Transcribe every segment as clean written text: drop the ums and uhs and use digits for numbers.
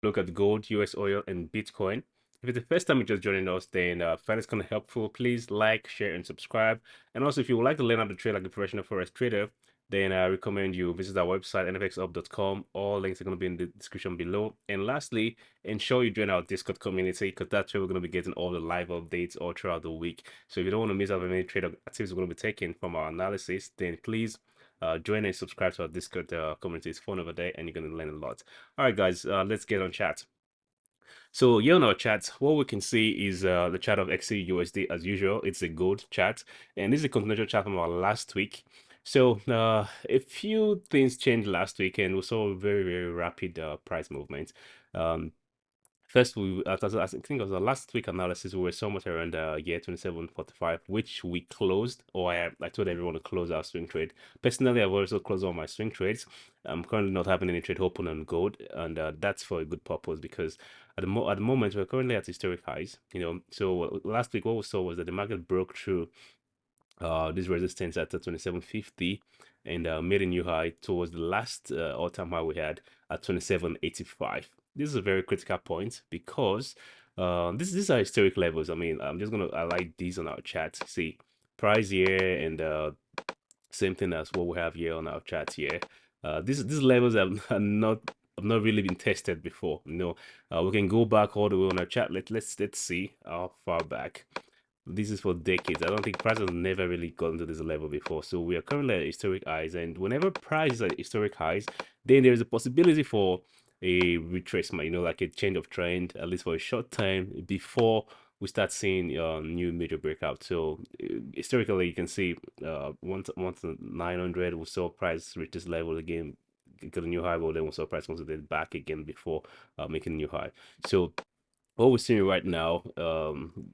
look at gold, US oil, and Bitcoin. If it's the first time you're just joining us, then find this kind of helpful. Please like, share, and subscribe. And also, if you would like to learn how to trade like a professional forex trader, then I recommend you visit our website, nfxup.com. All links are going to be in the description below. And lastly, ensure you join our Discord community because that's where we're going to be getting all the live updates all throughout the week. So if you don't want to miss out on any trade activities we're going to be taking from our analysis, then please join and subscribe to our Discord community. It's fun over there and you're going to learn a lot. All right, guys, let's get on chat. So here on our chat, what we can see is the chart of XAU-USD as usual. It's a gold chart, and this is a continuation chart from our last week. So a few things changed last week, and we saw a very, very rapid price movement. Um, First, I think it was the last week analysis, we were somewhat around year 27.45, which we closed, or I told everyone to close our swing trade. Personally, I've also closed all my swing trades. I'm currently not having any trade open on gold, and that's for a good purpose because at the moment we're currently at historic highs. So last week what we saw was that the market broke through this resistance at 2750 and made a new high towards the last all-time high we had at 2785. This is a very critical point because these are historic levels. I mean, I'm just gonna highlight these on our chat. See, price here and same thing as what we have here on our chat here. These levels are not really been tested before. We can go back all the way on our chat. Let's see how far back. This is for decades. I don't think price has never really gotten to this level before. So we are currently at historic highs, and whenever price is at historic highs, then there is a possibility for a retracement, like a change of trend, at least for a short time, before we start seeing new major breakout. So historically, you can see once 900, we saw price reach this level again, get a new high, but then we saw price consolidate back again before making a new high. So what we're seeing right now,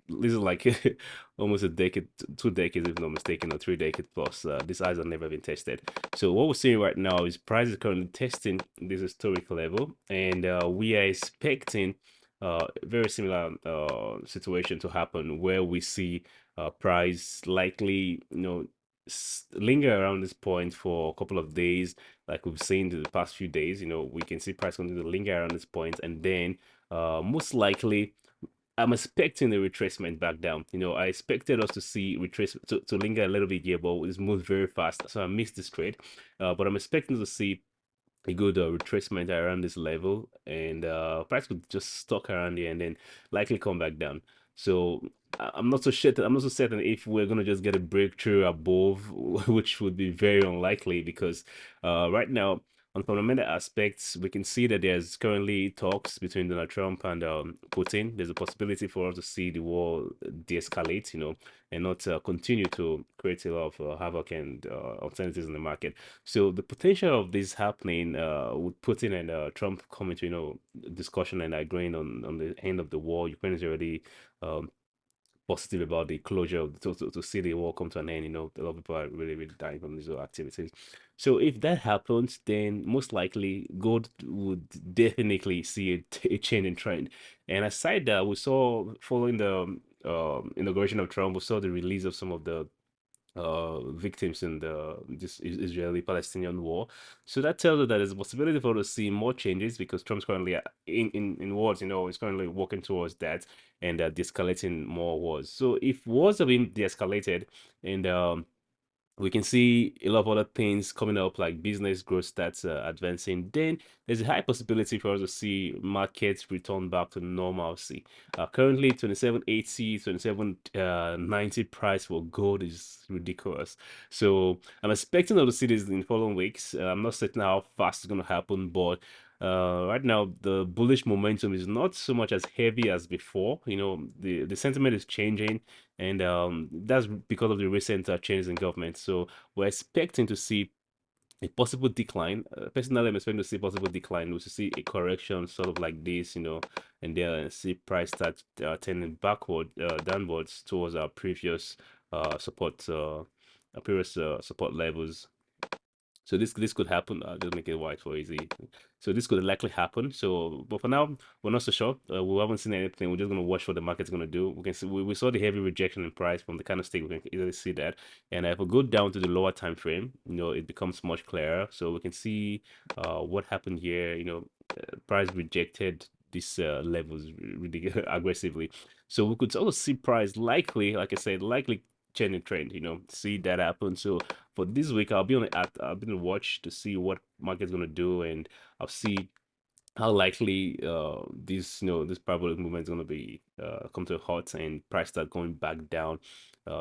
this is like almost a decade, 2 decades, if not mistaken, or 3 decades plus. These highs have never been tested. So what we're seeing right now is price is currently testing this historic level, and we are expecting very similar situation to happen where we see price likely, linger around this point for a couple of days, like we've seen in the past few days. We can see price continue to linger around this point, and then most likely, I'm expecting a retracement back down. I expected us to see retrace to linger a little bit here, but it's moved very fast, so I missed this trade. But I'm expecting to see a good retracement around this level, and price could just stuck around here and then likely come back down. So I'm not so certain. I'm not so certain if we're gonna just get a breakthrough above, which would be very unlikely because right now on fundamental aspects, we can see that there's currently talks between Donald Trump and Putin. There's a possibility for us to see the war de-escalate, and not continue to create a lot of havoc and alternatives in the market. So the potential of this happening with Putin and Trump coming to discussion and agreeing on the end of the war. Ukraine is already um, positive about the closure of to see the war come to an end. A lot of people are really, really dying from these activities. So if that happens, then most likely gold would definitely see a change in trend. And aside that, we saw following the inauguration of Trump, we saw the release of some of the victims in this Israeli-Palestinian war. So that tells us that there's a possibility for us to see more changes because Trump's currently in wars, is currently working towards that and de-escalating more wars. So if wars have been de-escalated and we can see a lot of other things coming up like business growth stats advancing, then there's a high possibility for us to see markets return back to normalcy. Currently 2780, 2790 price for gold is ridiculous. So I'm expecting to see this in following weeks. I'm not certain how fast it's going to happen, but right now the bullish momentum is not so much as heavy as before. The sentiment is changing, and that's because of the recent changes in government. So we're expecting to see a possible decline. Personally, I'm expecting to see possible decline. We should see a correction sort of like this, and then see price start turning downwards towards our previous support levels. So this could happen. Just make it white for easy. So this could likely happen. So, but for now, we're not so sure. We haven't seen anything. We're just gonna watch what the market's gonna do. We can see we saw the heavy rejection in price from the candlestick. We can easily see that. And if we go down to the lower time frame, it becomes much clearer. So we can see what happened here. Price rejected these levels really aggressively. So we could also see price likely, like I said, likely changing trend. See that happen. So for this week, I'll be on the watch to see what market's gonna do, and I'll see how likely this parabolic movement is going to be come to a halt and price start going back down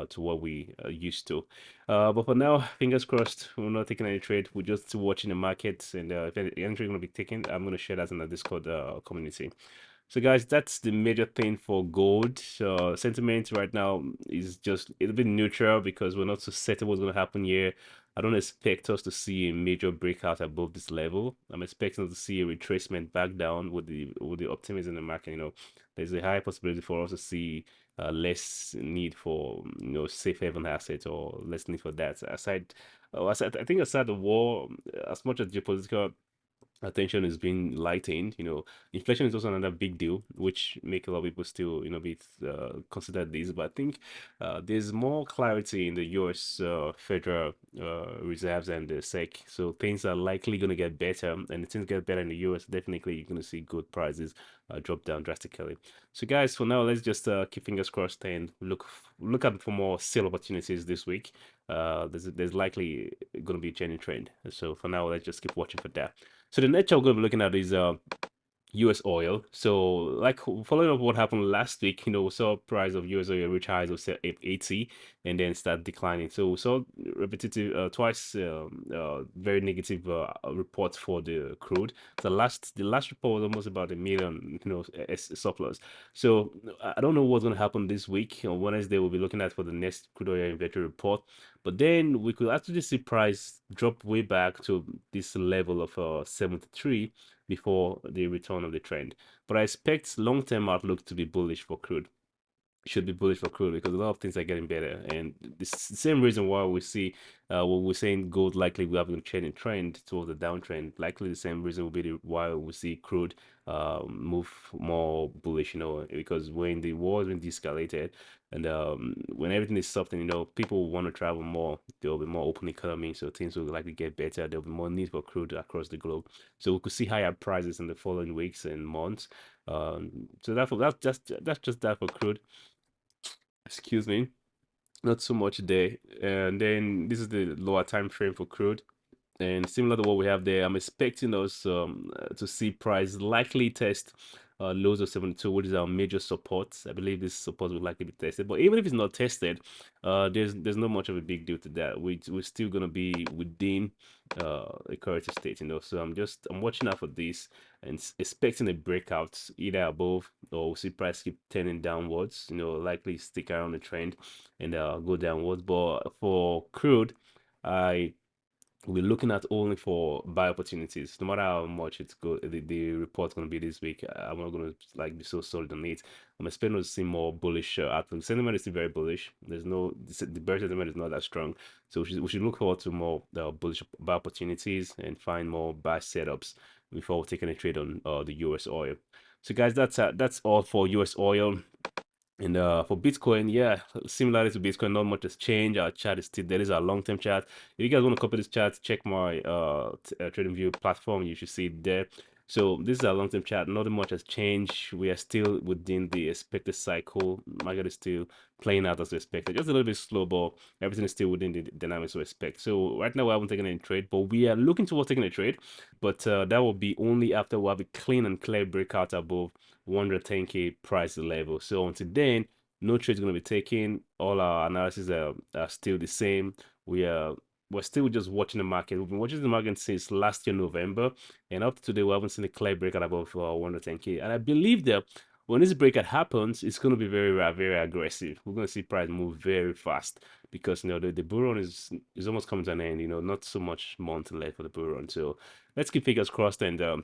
to what we used to. But for now, fingers crossed, we're not taking any trade. We're just watching the markets, and if any trade going to be taken, I'm going to share that in the Discord community. So guys, that's the major thing for gold. Sentiment right now is just a bit neutral because we're not so certain what's going to happen here. I don't expect us to see a major breakout above this level. I'm expecting to see a retracement back down with the optimism in the market. There's a high possibility for us to see less need for safe haven assets or less need for that. I think aside the war, as much as geopolitical attention is being lightened. Inflation is also another big deal, which make a lot of people still, be consider this. But I think there's more clarity in the U.S. Federal Reserves and the SEC, so things are likely going to get better. And if things get better in the U.S., definitely you're going to see good prices drop down drastically. So, guys, for now, let's just keep fingers crossed and look out for more sale opportunities this week. There's likely going to be a changing trend. So for now, let's just keep watching for that. So the next chart we're going to be looking at is US oil. So, like following up what happened last week, we saw price of US oil reach highs of 80 and then start declining. So we saw repetitive twice very negative reports for the crude. The last report was almost about a million, surplus. So I don't know what's going to happen this week. On Wednesday, we'll be looking at for the next crude oil inventory report. But then we could actually see price drop way back to this level of 73 before the return of the trend. But I expect long-term outlook to be bullish for crude. Should be bullish for crude because a lot of things are getting better, and the same reason why we see what we're saying gold likely we have a changing trend towards the downtrend. Likely the same reason will be why we see crude move more bullish. Because when the war has been de-escalated and when everything is soft, and people want to travel more, there will be more open economy, so things will likely get better. There will be more need for crude across the globe, so we could see higher prices in the following weeks and months. So that's just that for crude. Excuse me, not so much there. And then this is the lower time frame for crude. And similar to what we have there, I'm expecting us to see price likely test lows of 72, which is our major support. I believe this support will likely be tested. But even if it's not tested, there's not much of a big deal to that. We're still gonna be within a corrective state, So I'm watching out for this and expecting a breakout either above, or we'll see price keep turning downwards. Likely stick around the trend and go downwards. But for crude, I we're looking at only for buy opportunities. No matter how much it's good, the report's going to be this week. I'm not going to be so solid on it. I'm expecting to see more bullish outlook. Sentiment is still very bullish. The bear sentiment is not that strong, so we should look forward to more bullish buy opportunities and find more buy setups before taking a trade on the US oil. So guys, that's all for US oil. And for Bitcoin, yeah, similarly to Bitcoin, not much has changed. Our chart is still there. Is our long-term chart. If you guys want to copy this chart, check my TradingView platform. You should see it there. So this is our long-term chart. Nothing much has changed. We are still within the expected cycle. Market is still playing out as expected. Just a little bit slow, but everything is still within the dynamics we expect. So right now we haven't taken any trade, but we are looking towards taking a trade. But that will be only after we have a clean and clear breakout above 110K price level. So until then, no trade is going to be taken. All our analysis are still the same. We're still just watching the market. We've been watching the market since last year November, and up to today we haven't seen a clear breakout above 110K. And I believe that when this breakout happens, it's going to be very very aggressive. We're going to see price move very fast because the bull run is almost coming to an end. Not so much month left for the bull run. So let's keep fingers crossed and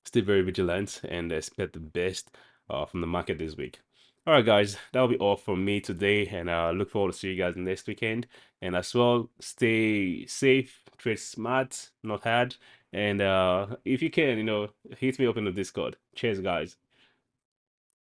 stay very vigilant and expect the best from the market this week. All right, guys, that'll be all from me today, and I look forward to see you guys next weekend. And as well, stay safe, trade smart, not hard, and if you can, hit me up in the Discord. Cheers, guys.